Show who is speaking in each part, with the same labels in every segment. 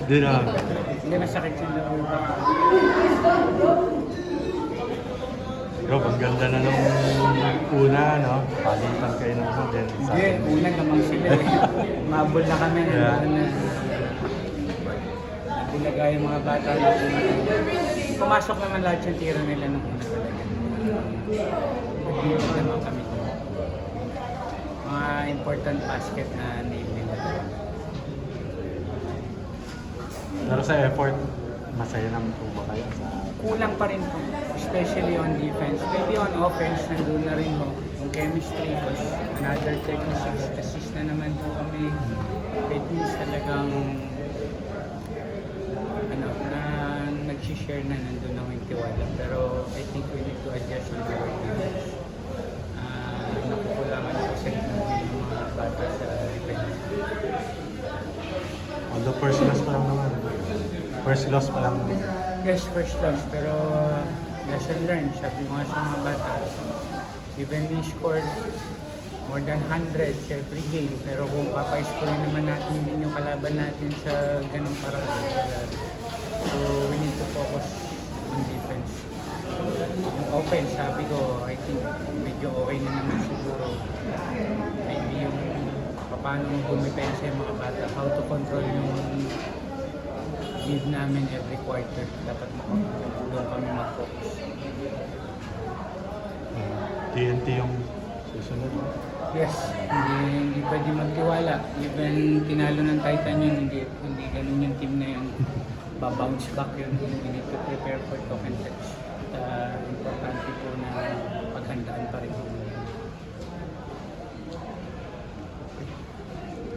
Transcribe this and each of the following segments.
Speaker 1: Di na.
Speaker 2: Hindi masakit yung loob.
Speaker 1: Rob, ang ganda na nung una, no? Palitan kayo ng isa din.
Speaker 2: Hindi, una naman sila eh. Mabol na kami.
Speaker 1: Yeah.
Speaker 2: Bulaga yung mga bata. Pumasok naman lahat yung tira nila nung una talaga. Nagbibig naman kami. Mga important basket na name nila.
Speaker 1: Pero sa effort, masaya naman po ba kayo sa...
Speaker 2: Kulang pa rin po, especially on defense. Maybe on offense, nandun na rin po yung chemistry. Because another 36 assists na naman po kami. It means talagang na nag-share na nandun na yung tiwala. Pero I think we need to adjust on our defense. Nakukulangan na kasi ng mga bata sa defense.
Speaker 1: Although first loss pa lang naman. First loss pa lang.
Speaker 2: Yes, first loss, pero lesson learned. Sabi ko nga sa mga bata, even we scored more than 100 every game, pero kung papay-score naman natin din yung kalaban natin sa ganung paraan. So we need to focus on defense. Yung offense, sabi ko, I think medyo okay na naman siguro. Maybe yung paano bumipensa yung mga bata, how to control yung give namin every quarter. Dapat doon kami mag-focus.
Speaker 1: TNT yung susunod.
Speaker 2: Yes, hindi pwede magtiwala. Even tinalo ng Titan yun, hindi ganun yung team na yun. Ba-bounce back yun. We need to prepare for talk and touch. Importante po na paghandaan pa rin.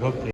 Speaker 1: Okay.